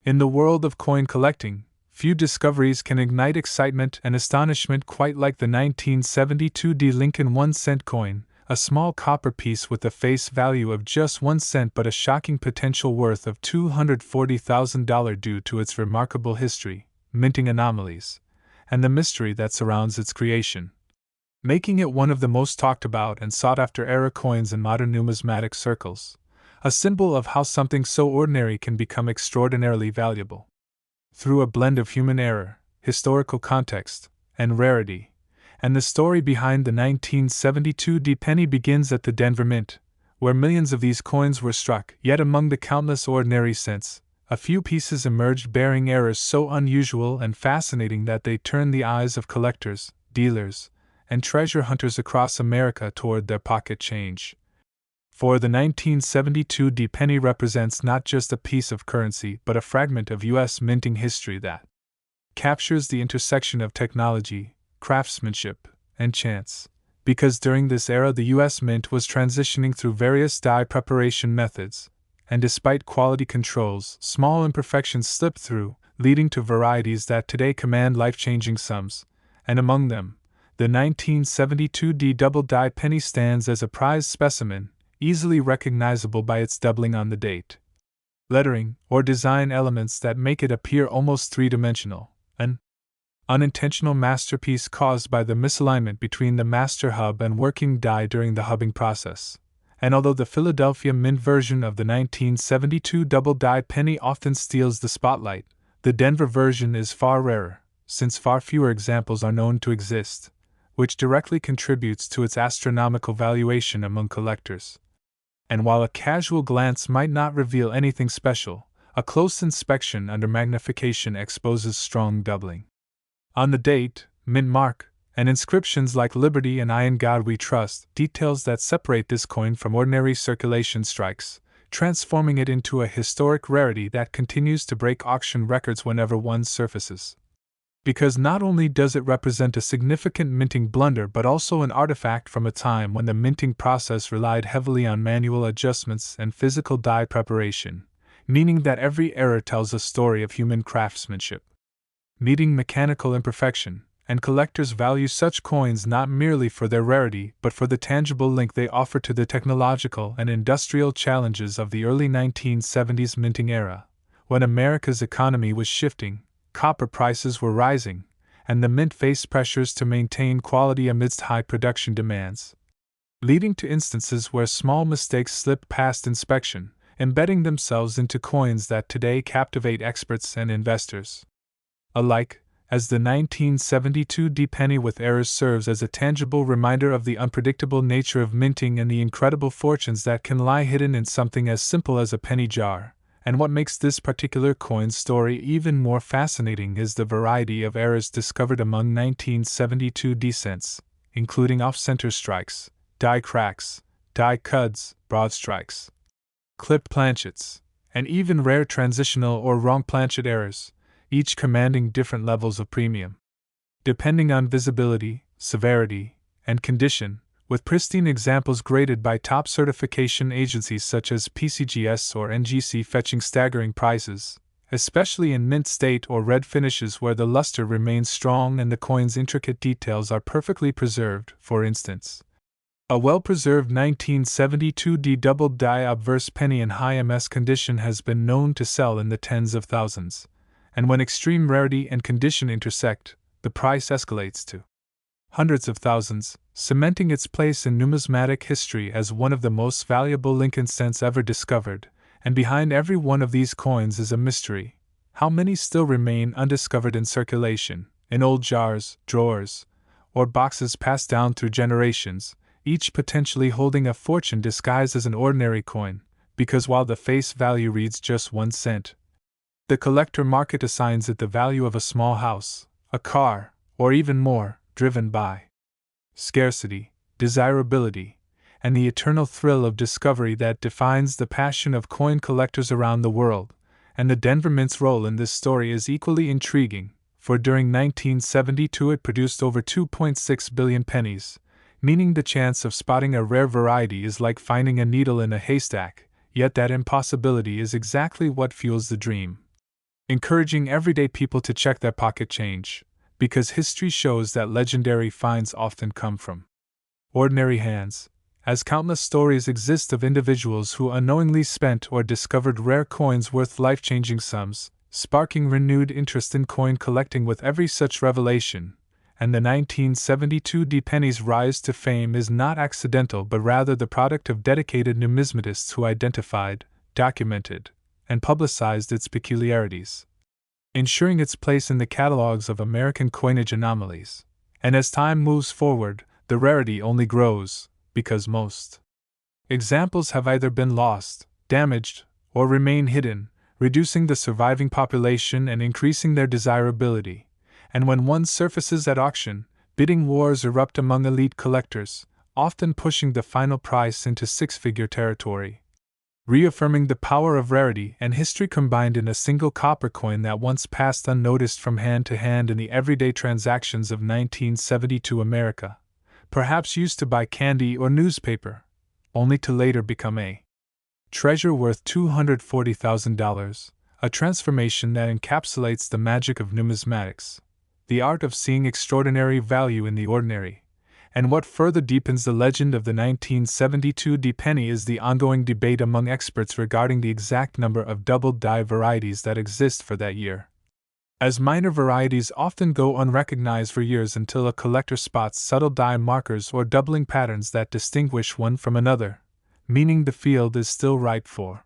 In the world of coin collecting, few discoveries can ignite excitement and astonishment quite like the 1972 D. Lincoln 1-cent coin, a small copper piece with a face value of just 1 cent but a shocking potential worth of $240,000 due to its remarkable history, minting anomalies, and the mystery that surrounds its creation, making it one of the most talked about and sought after era coins in modern numismatic circles, a symbol of how something so ordinary can become extraordinarily valuable. Through a blend of human error, historical context, and rarity, and the story behind the 1972 D penny begins at the Denver Mint, where millions of these coins were struck. Yet among the countless ordinary cents, a few pieces emerged bearing errors so unusual and fascinating that they turned the eyes of collectors, dealers, and treasure hunters across America toward their pocket change. For the 1972 D penny represents not just a piece of currency but a fragment of U.S. minting history that captures the intersection of technology, craftsmanship, and chance, because during this era the U.S. Mint was transitioning through various die preparation methods, and despite quality controls, small imperfections slipped through, leading to varieties that today command life-changing sums, and among them, the 1972 D double die penny stands as a prized specimen, easily recognizable by its doubling on the date, lettering, or design elements that make it appear almost three-dimensional, an unintentional masterpiece caused by the misalignment between the master hub and working die during the hubbing process. And although the Philadelphia Mint version of the 1972 double die penny often steals the spotlight, the Denver version is far rarer, since far fewer examples are known to exist, which directly contributes to its astronomical valuation among collectors. And while a casual glance might not reveal anything special, a close inspection under magnification exposes strong doubling on the date, mint mark, and inscriptions like Liberty and I in God We Trust, details that separate this coin from ordinary circulation strikes, transforming it into a historic rarity that continues to break auction records whenever one surfaces. Because not only does it represent a significant minting blunder but also an artifact from a time when the minting process relied heavily on manual adjustments and physical die preparation, meaning that every error tells a story of human craftsmanship meeting mechanical imperfection, and collectors value such coins not merely for their rarity but for the tangible link they offer to the technological and industrial challenges of the early 1970s minting era, when America's economy was shifting, copper prices were rising, and the mint faced pressures to maintain quality amidst high production demands, leading to instances where small mistakes slipped past inspection, embedding themselves into coins that today captivate experts and investors alike, as the 1972 D penny with errors serves as a tangible reminder of the unpredictable nature of minting and the incredible fortunes that can lie hidden in something as simple as a penny jar. And what makes this particular coin's story even more fascinating is the variety of errors discovered among 1972 D cents, including off-center strikes, die cracks, die cuds, broad strikes, clipped planchets, and even rare transitional or wrong planchet errors, each commanding different levels of premium, depending on visibility, severity, and condition, with pristine examples graded by top certification agencies such as PCGS or NGC fetching staggering prices, especially in mint state or red finishes where the luster remains strong and the coin's intricate details are perfectly preserved. For instance, a well-preserved 1972 D double die obverse penny in high MS condition has been known to sell in the tens of thousands, and when extreme rarity and condition intersect, the price escalates to hundreds of thousands, cementing its place in numismatic history as one of the most valuable Lincoln cents ever discovered. And behind every one of these coins is a mystery. How many still remain undiscovered in circulation, in old jars, drawers, or boxes passed down through generations, each potentially holding a fortune disguised as an ordinary coin, because while the face value reads just 1 cent, the collector market assigns it the value of a small house, a car, or even more, driven by scarcity, desirability, and the eternal thrill of discovery that defines the passion of coin collectors around the world. And the Denver Mint's role in this story is equally intriguing, for during 1972 it produced over 2.6 billion pennies, meaning the chance of spotting a rare variety is like finding a needle in a haystack, yet that impossibility is exactly what fuels the dream. encouraging everyday people to check their pocket change, because history shows that legendary finds often come from ordinary hands, as countless stories exist of individuals who unknowingly spent or discovered rare coins worth life-changing sums, sparking renewed interest in coin collecting with every such revelation. And the 1972 penny's rise to fame is not accidental but rather the product of dedicated numismatists who identified, documented, and publicized its peculiarities, ensuring its place in the catalogs of American coinage anomalies. And as time moves forward, the rarity only grows, because most examples have either been lost, damaged, or remain hidden, reducing the surviving population and increasing their desirability. And when one surfaces at auction, bidding wars erupt among elite collectors, often pushing the final price into six-figure territory, reaffirming the power of rarity and history combined in a single copper coin that once passed unnoticed from hand to hand in the everyday transactions of 1972 America, perhaps used to buy candy or newspaper, only to later become a treasure worth $240,000, a transformation that encapsulates the magic of numismatics, the art of seeing extraordinary value in the ordinary. And what further deepens the legend of the 1972 penny is the ongoing debate among experts regarding the exact number of double die varieties that exist for that year, as minor varieties often go unrecognized for years until a collector spots subtle die markers or doubling patterns that distinguish one from another, meaning the field is still ripe for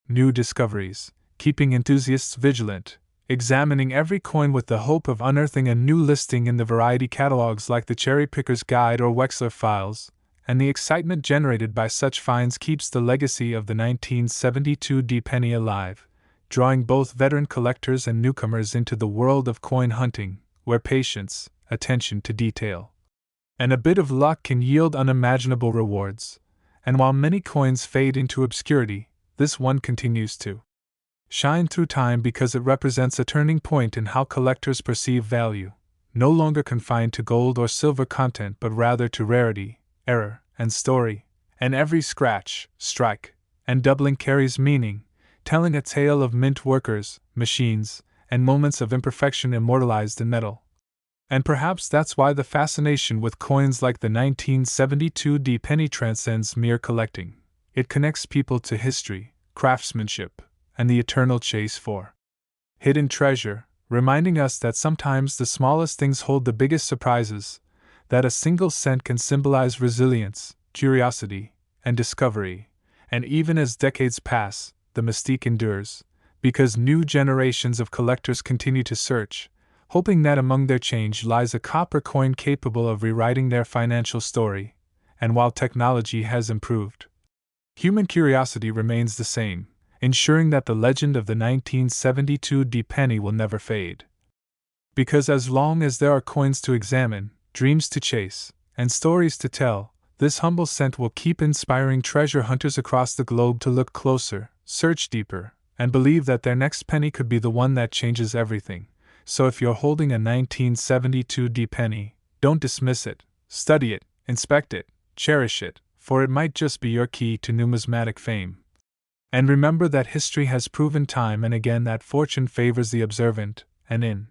new discoveries, keeping enthusiasts vigilant, examining every coin with the hope of unearthing a new listing in the variety catalogs like the Cherry Picker's Guide or Wexler Files, and the excitement generated by such finds keeps the legacy of the 1972 penny alive, drawing both veteran collectors and newcomers into the world of coin hunting, where patience, attention to detail, and a bit of luck can yield unimaginable rewards. And while many coins fade into obscurity, this one continues to shine through time because it represents a turning point in how collectors perceive value, no longer confined to gold or silver content but rather to rarity, error, and story, and every scratch, strike, and doubling carries meaning, telling a tale of mint workers, machines, and moments of imperfection immortalized in metal. And perhaps that's why the fascination with coins like the 1972 penny transcends mere collecting. It connects people to history, craftsmanship, and the eternal chase for hidden treasure, reminding us that sometimes the smallest things hold the biggest surprises, that a single cent can symbolize resilience, curiosity, and discovery, and even as decades pass, the mystique endures, because new generations of collectors continue to search, hoping that among their change lies a copper coin capable of rewriting their financial story. And while technology has improved, human curiosity remains the same, ensuring that the legend of the 1972 penny will never fade. Because as long as there are coins to examine, dreams to chase, and stories to tell, this humble cent will keep inspiring treasure hunters across the globe to look closer, search deeper, and believe that their next penny could be the one that changes everything. So if you're holding a 1972 penny, don't dismiss it, study it, inspect it, cherish it, for it might just be your key to numismatic fame. And remember that history has proven time and again that fortune favors the observant, and in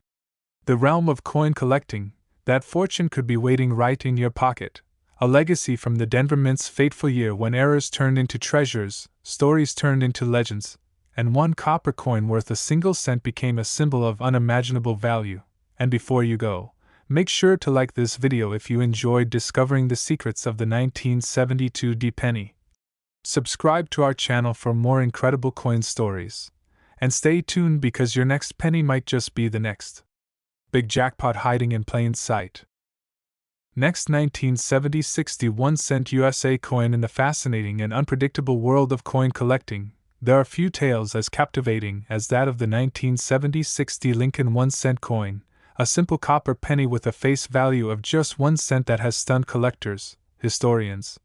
the realm of coin collecting, that fortune could be waiting right in your pocket, a legacy from the Denver Mint's fateful year when errors turned into treasures, stories turned into legends, and one copper coin worth a single cent became a symbol of unimaginable value. And before you go, make sure to like this video if you enjoyed discovering the secrets of the 1972 penny. Subscribe to our channel for more incredible coin stories. And stay tuned because your next penny might just be the next big jackpot hiding in plain sight. Next, 1970 61-cent USA coin. In the fascinating and unpredictable world of coin collecting, there are few tales as captivating as that of the 1970 60 Lincoln 1-cent coin, a simple copper penny with a face value of just 1 cent that has stunned collectors, historians,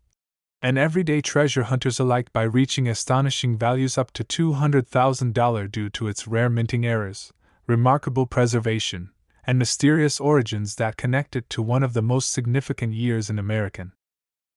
and everyday treasure hunters alike by reaching astonishing values up to $200,000 due to its rare minting errors, remarkable preservation, and mysterious origins that connect it to one of the most significant years in American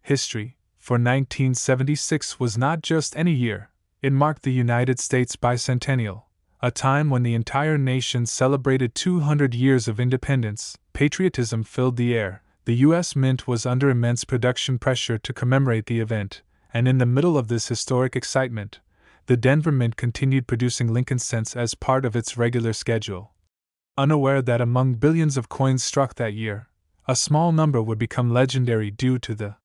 history. For 1976 was not just any year, it marked the United States bicentennial, a time when the entire nation celebrated 200 years of independence. Patriotism filled the air. The U.S. Mint was under immense production pressure to commemorate the event, and in the middle of this historic excitement, the Denver Mint continued producing Lincoln cents as part of its regular schedule. Unaware that among billions of coins struck that year, a small number would become legendary due to the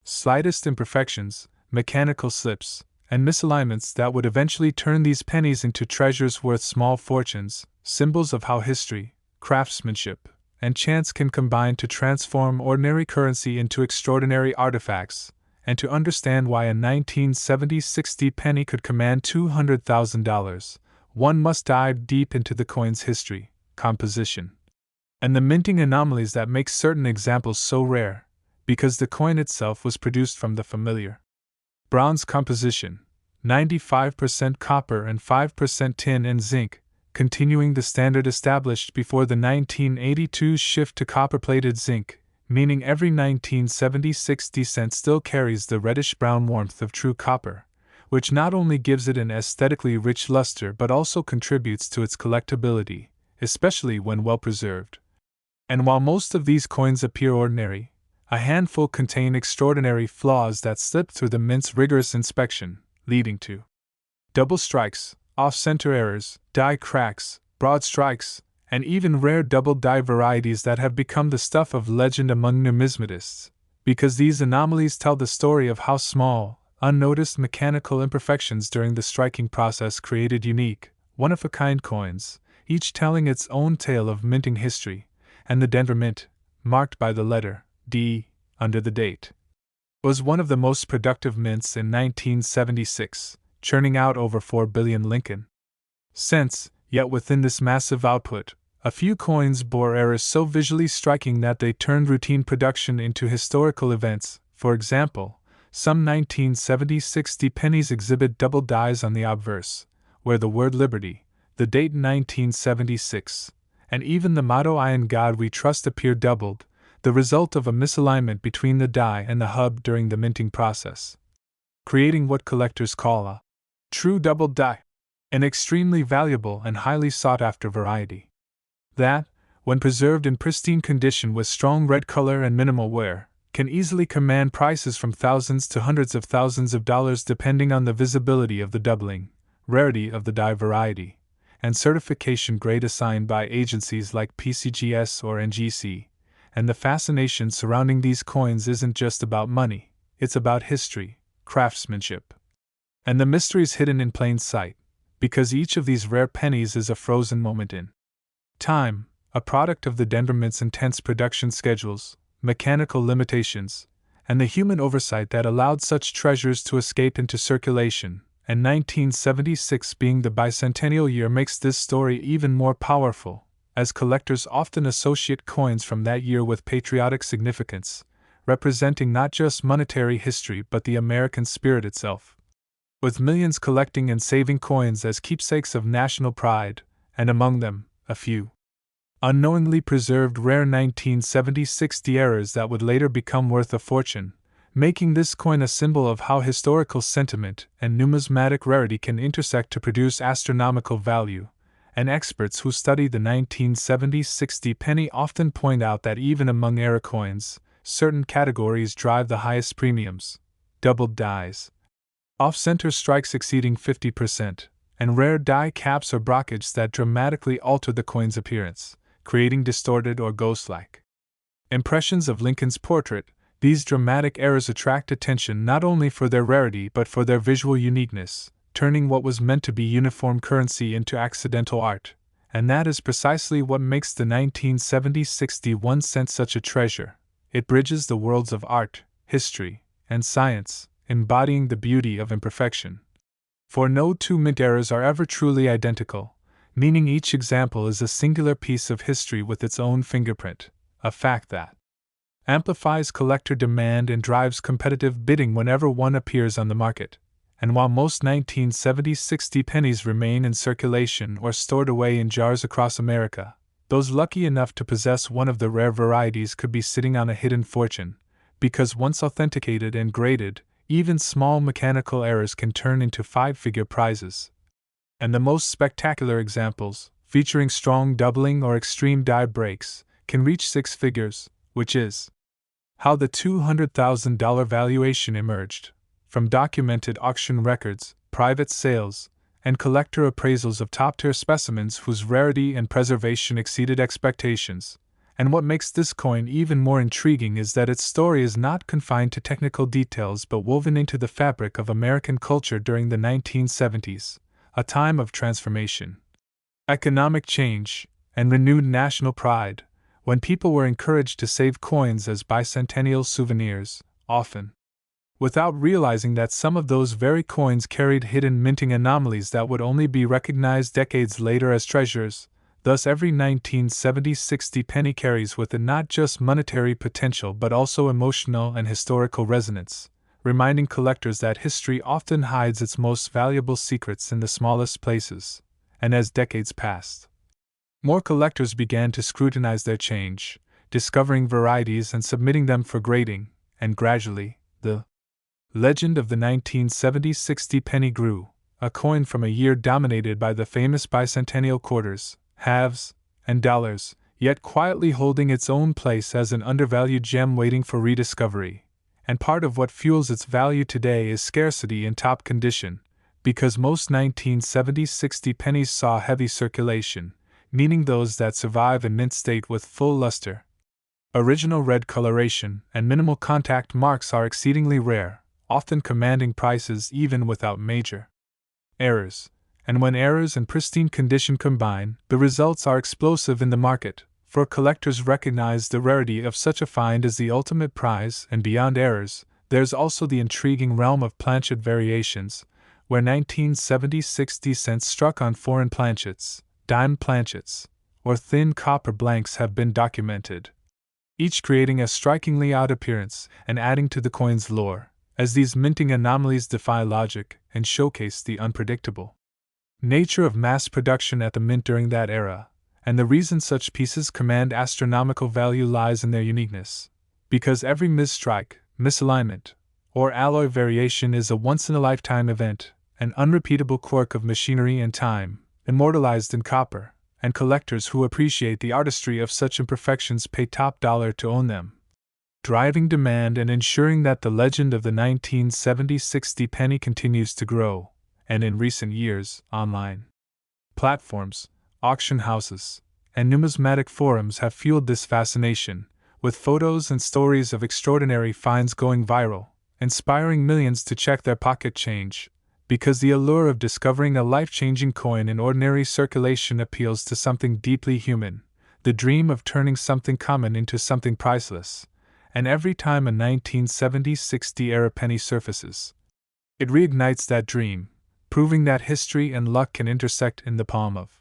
slightest imperfections, mechanical slips, and misalignments that would eventually turn these pennies into treasures worth small fortunes, symbols of how history, craftsmanship, and chance can combine to transform ordinary currency into extraordinary artifacts, and to understand why a 1970 60 penny could command $200,000, one must dive deep into the coin's history, composition, and the minting anomalies that make certain examples so rare, because the coin itself was produced from the familiar bronze composition, 95% copper and 5% tin and zinc, continuing the standard established before the 1982 shift to copper-plated zinc, meaning every 1970 60 cent still carries the reddish-brown warmth of true copper, which not only gives it an aesthetically rich luster but also contributes to its collectability, especially when well preserved. And while most of these coins appear ordinary, a handful contain extraordinary flaws that slip through the mint's rigorous inspection, leading to double strikes, off-center errors, die cracks, broad strikes, and even rare double die varieties that have become the stuff of legend among numismatists, because these anomalies tell the story of how small, unnoticed mechanical imperfections during the striking process created unique, one-of-a-kind coins, each telling its own tale of minting history, and the Denver Mint, marked by the letter D under the date, was one of the most productive mints in 1976, churning out over 4 billion Lincoln cents, yet within this massive output, a few coins bore errors so visually striking that they turned routine production into historical events. For example, some 1970 60 pennies exhibit double dies on the obverse, where the word Liberty, the date 1976, and even the motto I in God We Trust appear doubled, the result of a misalignment between the die and the hub during the minting process, creating what collectors call a true double die, an extremely valuable and highly sought-after variety that, when preserved in pristine condition with strong red color and minimal wear, can easily command prices from thousands to hundreds of thousands of dollars depending on the visibility of the doubling, rarity of the die variety, and certification grade assigned by agencies like PCGS or NGC. And the fascination surrounding these coins isn't just about money, it's about history, craftsmanship, and the mysteries hidden in plain sight, because each of these rare pennies is a frozen moment in time, a product of the Denver Mint's intense production schedules, mechanical limitations, and the human oversight that allowed such treasures to escape into circulation, and 1976 being the bicentennial year makes this story even more powerful, as collectors often associate coins from that year with patriotic significance, representing not just monetary history but the American spirit itself. With millions collecting and saving coins as keepsakes of national pride, and among them, a few unknowingly preserved rare 1970 60 errors that would later become worth a fortune, making this coin a symbol of how historical sentiment and numismatic rarity can intersect to produce astronomical value. And experts who study the 1970 60 penny often point out that even among error coins, certain categories drive the highest premiums: doubled dies, off-center strikes exceeding 50%, and rare die caps or brockage that dramatically alter the coin's appearance, creating distorted or ghost-like impressions of Lincoln's portrait. These dramatic errors attract attention not only for their rarity but for their visual uniqueness, turning what was meant to be uniform currency into accidental art, and that is precisely what makes the 1970 60 1 cent such a treasure. It bridges the worlds of art, history, and science, embodying the beauty of imperfection. For no two mint errors are ever truly identical, meaning each example is a singular piece of history with its own fingerprint, a fact that amplifies collector demand and drives competitive bidding whenever one appears on the market. And while most 1970 60 pennies remain in circulation or stored away in jars across America, those lucky enough to possess one of the rare varieties could be sitting on a hidden fortune, because once authenticated and graded, even small mechanical errors can turn into five-figure prizes. And the most spectacular examples, featuring strong doubling or extreme die breaks, can reach six figures, which is how the $200,000 valuation emerged from documented auction records, private sales, and collector appraisals of top-tier specimens whose rarity and preservation exceeded expectations. And what makes this coin even more intriguing is that its story is not confined to technical details but woven into the fabric of American culture during the 1970s, a time of transformation, economic change, and renewed national pride, when people were encouraged to save coins as bicentennial souvenirs, often without realizing that some of those very coins carried hidden minting anomalies that would only be recognized decades later as treasures. Thus, every 1970 60 penny carries with it not just monetary potential but also emotional and historical resonance, reminding collectors that history often hides its most valuable secrets in the smallest places. And as decades passed, more collectors began to scrutinize their change, discovering varieties and submitting them for grading, and gradually, the legend of the 1970 60 penny grew, a coin from a year dominated by the famous bicentennial quarters, halves, and dollars, yet quietly holding its own place as an undervalued gem waiting for rediscovery. And part of what fuels its value today is scarcity in top condition, because most 1970 60 pennies saw heavy circulation, meaning those that survive in mint state with full luster, original red coloration, and minimal contact marks are exceedingly rare, often commanding prices even without major errors. And when errors and pristine condition combine, the results are explosive in the market, for collectors recognize the rarity of such a find as the ultimate prize. And beyond errors, there's also the intriguing realm of planchet variations, where 1970 60 cents struck on foreign planchets, dime planchets, or thin copper blanks have been documented, each creating a strikingly odd appearance and adding to the coin's lore, as these minting anomalies defy logic and showcase the unpredictable nature of mass production at the mint during that era. And the reason such pieces command astronomical value lies in their uniqueness, because every misstrike, misalignment, or alloy variation is a once-in-a-lifetime event, an unrepeatable quirk of machinery and time, immortalized in copper, and collectors who appreciate the artistry of such imperfections pay top dollar to own them, driving demand and ensuring that the legend of the 1970 60 penny continues to grow. And in recent years, online platforms, auction houses, and numismatic forums have fueled this fascination, with photos and stories of extraordinary finds going viral, inspiring millions to check their pocket change, because the allure of discovering a life-changing coin in ordinary circulation appeals to something deeply human, the dream of turning something common into something priceless. And every time a 1970 60 era penny surfaces, it reignites that dream, proving that history and luck can intersect in the palm of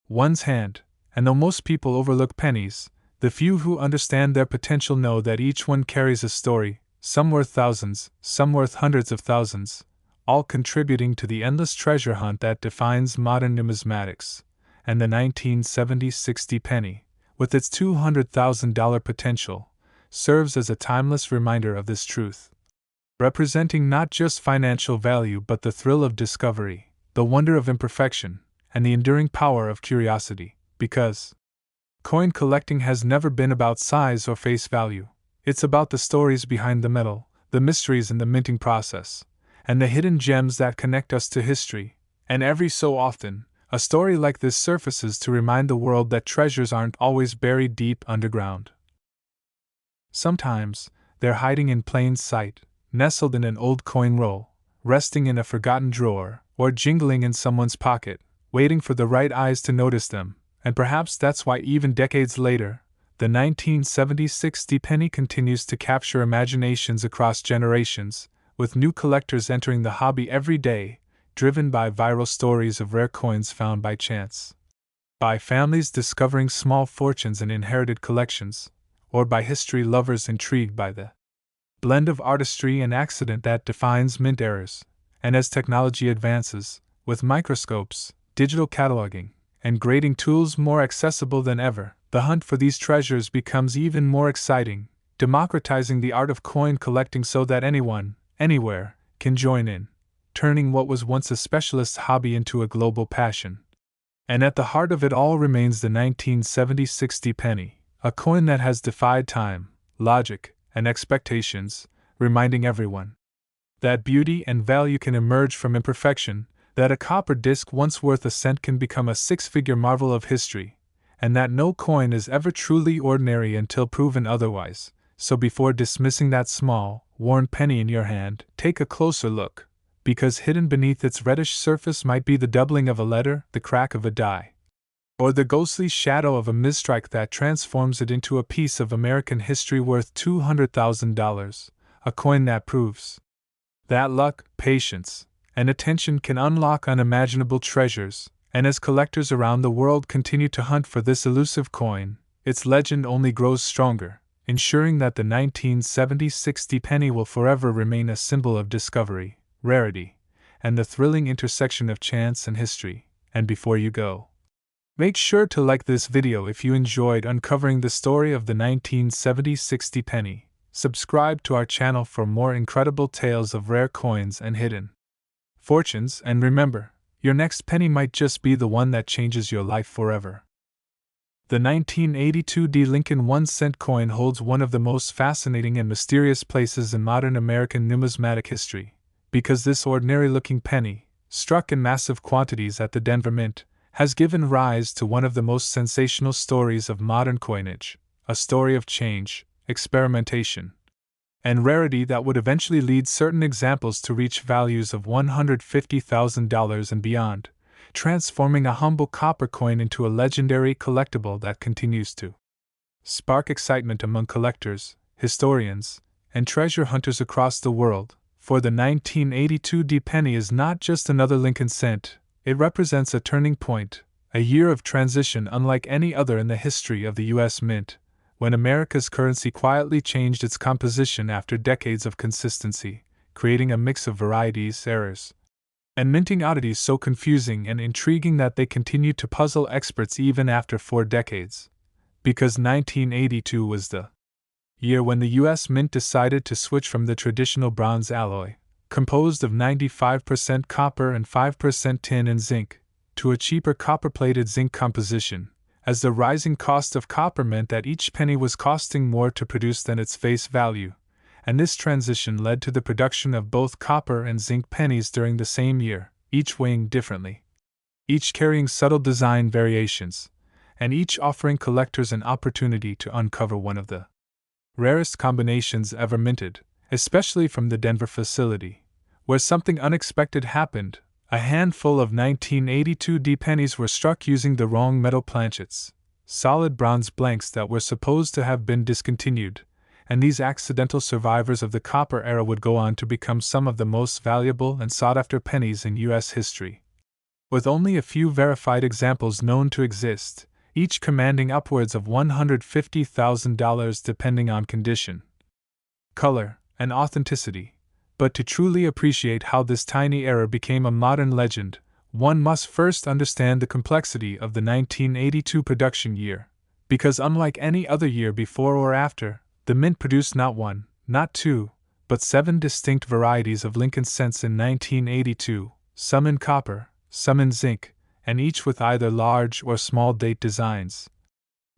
one's hand. And though most people overlook pennies, the few who understand their potential know that each one carries a story, some worth thousands, some worth hundreds of thousands, all contributing to the endless treasure hunt that defines modern numismatics. And the 1970 60 penny, with its $200,000 potential, serves as a timeless reminder of this truth, representing not just financial value but the thrill of discovery, the wonder of imperfection, and the enduring power of curiosity, because coin collecting has never been about size or face value. It's about the stories behind the metal, the mysteries in the minting process, and the hidden gems that connect us to history. And every so often, a story like this surfaces to remind the world that treasures aren't always buried deep underground. Sometimes, they're hiding in plain sight, nestled in an old coin roll, resting in a forgotten drawer, or jingling in someone's pocket, waiting for the right eyes to notice them. And perhaps that's why even decades later, the 1970 60 penny continues to capture imaginations across generations, with new collectors entering the hobby every day, driven by viral stories of rare coins found by chance, by families discovering small fortunes in inherited collections, or by history lovers intrigued by the blend of artistry and accident that defines mint eras. And as technology advances, with microscopes, digital cataloging, and grading tools more accessible than ever, the hunt for these treasures becomes even more exciting, democratizing the art of coin collecting so that anyone, anywhere, can join in, turning what was once a specialist hobby into a global passion. And at the heart of it all remains the 1970 60 penny, a coin that has defied time, logic, and expectations, reminding everyone that beauty and value can emerge from imperfection, that a copper disc once worth a cent can become a six-figure marvel of history, and that no coin is ever truly ordinary until proven otherwise. So before dismissing that small, worn penny in your hand, take a closer look, because hidden beneath its reddish surface might be the doubling of a letter, the crack of a die, or the ghostly shadow of a misstrike that transforms it into a piece of American history worth $200,000, a coin that proves that luck, patience, and attention can unlock unimaginable treasures. And as collectors around the world continue to hunt for this elusive coin, its legend only grows stronger, ensuring that the 1970 60 penny will forever remain a symbol of discovery, rarity, and the thrilling intersection of chance and history. And before you go, make sure to like this video if you enjoyed uncovering the story of the 1970 60 penny. Subscribe to our channel for more incredible tales of rare coins and hidden fortunes, and remember, your next penny might just be the one that changes your life forever. The 1982 D. Lincoln 1-cent coin holds one of the most fascinating and mysterious places in modern American numismatic history, because this ordinary-looking penny, struck in massive quantities at the Denver Mint, has given rise to one of the most sensational stories of modern coinage, a story of change, experimentation, and rarity that would eventually lead certain examples to reach values of $150,000 and beyond, transforming a humble copper coin into a legendary collectible that continues to spark excitement among collectors, historians, and treasure hunters across the world. For the 1982 D penny is not just another Lincoln cent, it represents a turning point, a year of transition unlike any other in the history of the U.S. Mint, when America's currency quietly changed its composition after decades of consistency, creating a mix of varieties, errors, and minting oddities so confusing and intriguing that they continue to puzzle experts even after 4 decades. Because 1982 was the year when the U.S. Mint decided to switch from the traditional bronze alloy, composed of 95% copper and 5% tin and zinc, to a cheaper copper-plated zinc composition, as the rising cost of copper meant that each penny was costing more to produce than its face value, and this transition led to the production of both copper and zinc pennies during the same year, each weighing differently, each carrying subtle design variations, and each offering collectors an opportunity to uncover one of the rarest combinations ever minted, especially from the Denver facility, where something unexpected happened. A handful of 1982 D pennies were struck using the wrong metal planchets, solid bronze blanks that were supposed to have been discontinued, and these accidental survivors of the copper era would go on to become some of the most valuable and sought-after pennies in U.S. history. With only a few verified examples known to exist, each commanding upwards of $150,000 depending on condition, color, and authenticity. But to truly appreciate how this tiny error became a modern legend, one must first understand the complexity of the 1982 production year, because unlike any other year before or after, the Mint produced not 1, not 2, but 7 distinct varieties of Lincoln cents in 1982, some in copper, some in zinc, and each with either large or small date designs,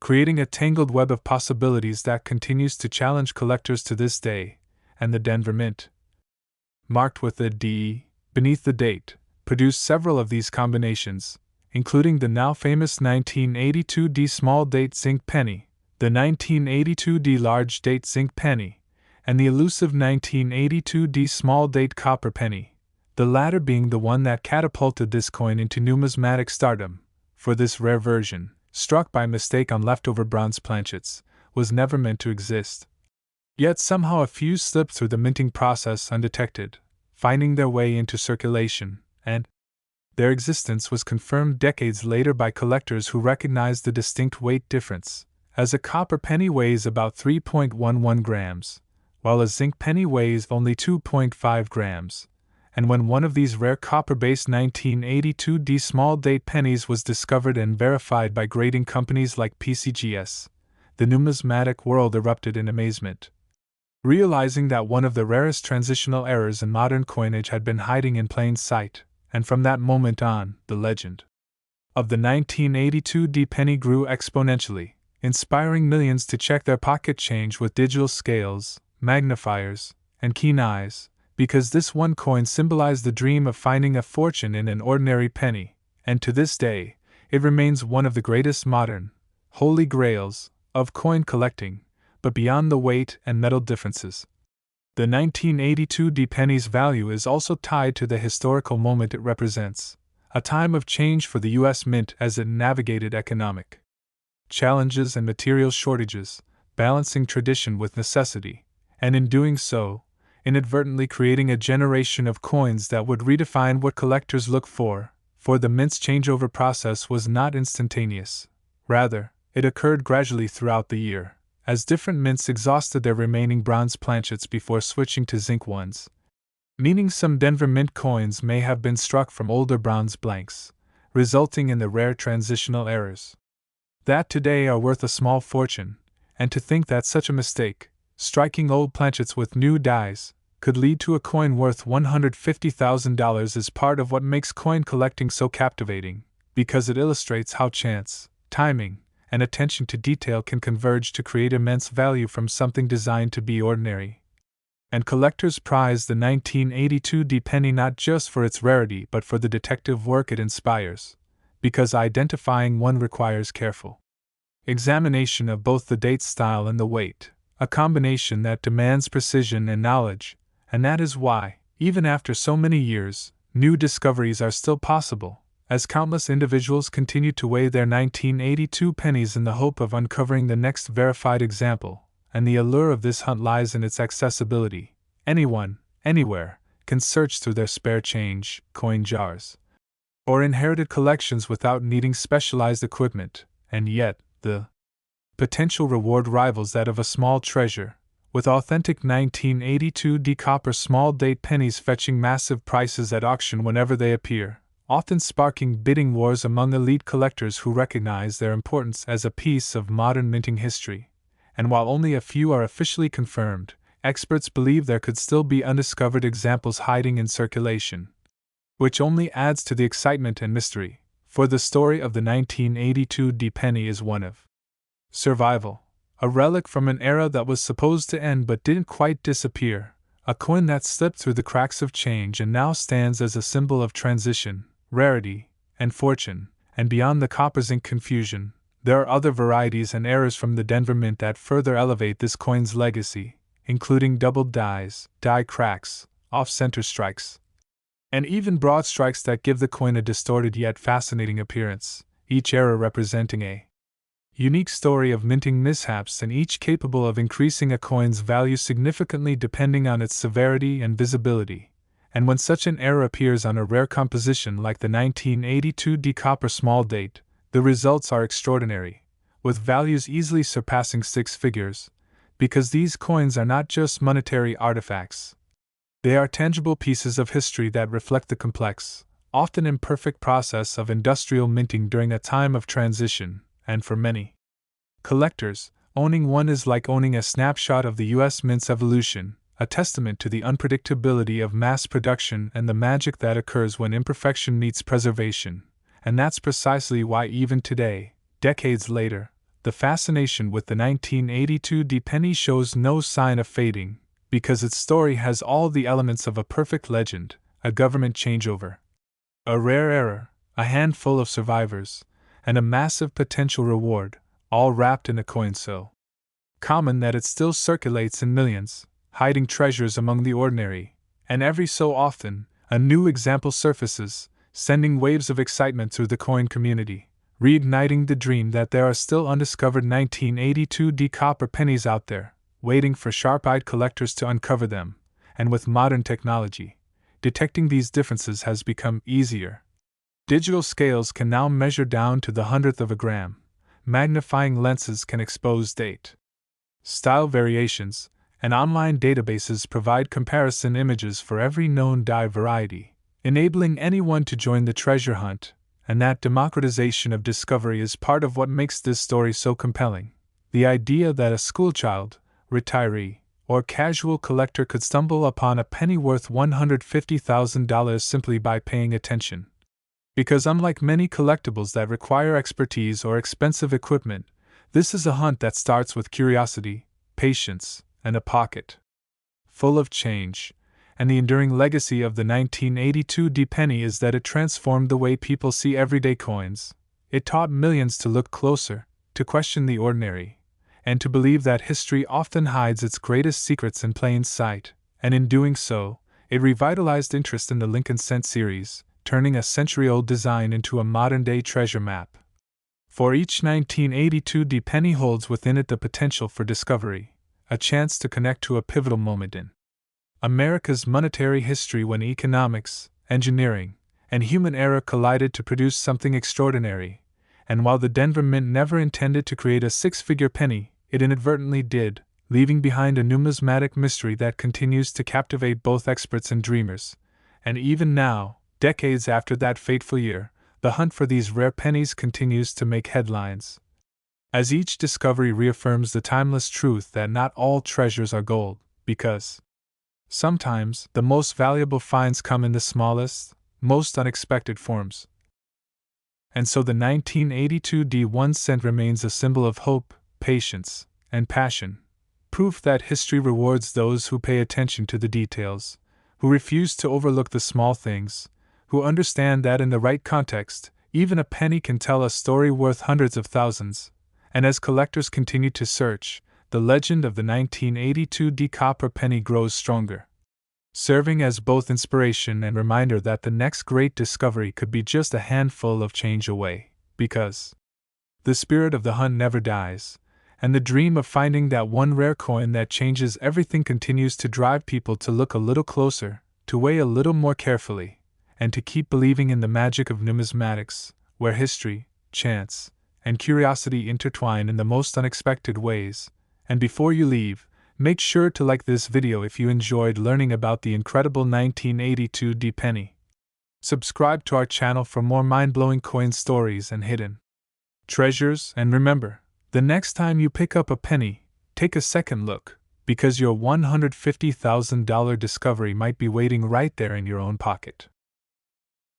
creating a tangled web of possibilities that continues to challenge collectors to this day. And the Denver Mint, marked with a D beneath the date, produced several of these combinations, including the now famous 1982 D small date zinc penny, the 1982 D large date zinc penny, and the elusive 1982 D small date copper penny, the latter being the one that catapulted this coin into numismatic stardom, for this rare version, struck by mistake on leftover bronze planchets, was never meant to exist. Yet somehow a few slipped through the minting process undetected, finding their way into circulation, and their existence was confirmed decades later by collectors who recognized the distinct weight difference, as a copper penny weighs about 3.11 grams, while a zinc penny weighs only 2.5 grams, and when one of these rare copper-based 1982 D small date pennies was discovered and verified by grading companies like PCGS, the numismatic world erupted in amazement. realizing that one of the rarest transitional errors in modern coinage had been hiding in plain sight, and from that moment on, the legend of the 1982 D-penny grew exponentially, inspiring millions to check their pocket change with digital scales, magnifiers, and keen eyes, because this one coin symbolized the dream of finding a fortune in an ordinary penny, and to this day, it remains one of the greatest modern, holy grails, of coin collecting, but beyond the weight and metal differences. The 1982 D-penny's value is also tied to the historical moment it represents, a time of change for the U.S. Mint as it navigated economic challenges and material shortages, balancing tradition with necessity, and in doing so, inadvertently creating a generation of coins that would redefine what collectors look for the mint's changeover process was not instantaneous. Rather, it occurred gradually throughout the year, as different mints exhausted their remaining bronze planchets before switching to zinc ones, meaning some Denver Mint coins may have been struck from older bronze blanks, resulting in the rare transitional errors that today are worth a small fortune, and to think that such a mistake, striking old planchets with new dies, could lead to a coin worth $150,000 is part of what makes coin collecting so captivating, because it illustrates how chance, timing, and attention to detail can converge to create immense value from something designed to be ordinary. And collectors prize the 1982 D-penny not just for its rarity but for the detective work it inspires, because identifying one requires careful examination of both the date style and the weight, a combination that demands precision and knowledge, and that is why, even after so many years, new discoveries are still possible, as countless individuals continue to weigh their 1982 pennies in the hope of uncovering the next verified example, and the allure of this hunt lies in its accessibility. Anyone, anywhere, can search through their spare change, coin jars, or inherited collections without needing specialized equipment, and yet, the potential reward rivals that of a small treasure, with authentic 1982 D copper small date pennies fetching massive prices at auction whenever they appear, often sparking bidding wars among elite collectors who recognize their importance as a piece of modern minting history. And while only a few are officially confirmed, experts believe there could still be undiscovered examples hiding in circulation, which only adds to the excitement and mystery, for the story of the 1982 D-penny is one of survival, a relic from an era that was supposed to end but didn't quite disappear, a coin that slipped through the cracks of change and now stands as a symbol of transition, rarity, and fortune. And beyond the copper zinc confusion, there are other varieties and errors from the Denver Mint that further elevate this coin's legacy, including doubled dies, die cracks, off-center strikes, and even broad strikes that give the coin a distorted yet fascinating appearance, each error representing a unique story of minting mishaps and each capable of increasing a coin's value significantly depending on its severity and visibility. And when such an error appears on a rare composition like the 1982 D copper small date, the results are extraordinary, with values easily surpassing six figures, because these coins are not just monetary artifacts. They are tangible pieces of history that reflect the complex, often imperfect process of industrial minting during a time of transition, and for many collectors, owning one is like owning a snapshot of the U.S. Mint's evolution, a testament to the unpredictability of mass production and the magic that occurs when imperfection meets preservation. And that's precisely why even today, decades later, the fascination with the 1982 D-penny shows no sign of fading, because its story has all the elements of a perfect legend, a government changeover, a rare error, a handful of survivors, and a massive potential reward, all wrapped in a coin so common that it still circulates in millions, hiding treasures among the ordinary, and every so often, a new example surfaces, sending waves of excitement through the coin community, reigniting the dream that there are still undiscovered 1982 D copper pennies out there, waiting for sharp-eyed collectors to uncover them, and with modern technology, detecting these differences has become easier. Digital scales can now measure down to the hundredth of a gram, magnifying lenses can expose date, style variations, and online databases provide comparison images for every known die variety, enabling anyone to join the treasure hunt, and that democratization of discovery is part of what makes this story so compelling. The idea that a schoolchild, retiree, or casual collector could stumble upon a penny worth $150,000 simply by paying attention. Because unlike many collectibles that require expertise or expensive equipment, this is a hunt that starts with curiosity, patience, and a pocket full of change. And the enduring legacy of the 1982 D-penny is that it transformed the way people see everyday coins. It taught millions to look closer, to question the ordinary, and to believe that history often hides its greatest secrets in plain sight, and in doing so, it revitalized interest in the Lincoln Cent series, turning a century-old design into a modern-day treasure map. For each 1982 D-penny holds within it the potential for discovery, a chance to connect to a pivotal moment in America's monetary history when economics, engineering, and human error collided to produce something extraordinary. And while the Denver Mint never intended to create a six-figure penny, it inadvertently did, leaving behind a numismatic mystery that continues to captivate both experts and dreamers. And even now, decades after that fateful year, the hunt for these rare pennies continues to make headlines. As each discovery reaffirms the timeless truth that not all treasures are gold, because sometimes the most valuable finds come in the smallest, most unexpected forms. And so the 1982 D1 cent remains a symbol of hope, patience, and passion, proof that history rewards those who pay attention to the details, who refuse to overlook the small things, who understand that in the right context, even a penny can tell a story worth hundreds of thousands. And as collectors continue to search, the legend of the 1982 D copper penny grows stronger, serving as both inspiration and reminder that the next great discovery could be just a handful of change away, because the spirit of the hunt never dies, and the dream of finding that one rare coin that changes everything continues to drive people to look a little closer, to weigh a little more carefully, and to keep believing in the magic of numismatics, where history, chance, and curiosity intertwine in the most unexpected ways. And before you leave, make sure to like this video if you enjoyed learning about the incredible 1982 D-penny. Subscribe to our channel for more mind-blowing coin stories and hidden treasures, and remember, the next time you pick up a penny, take a second look, because your $150,000 discovery might be waiting right there in your own pocket.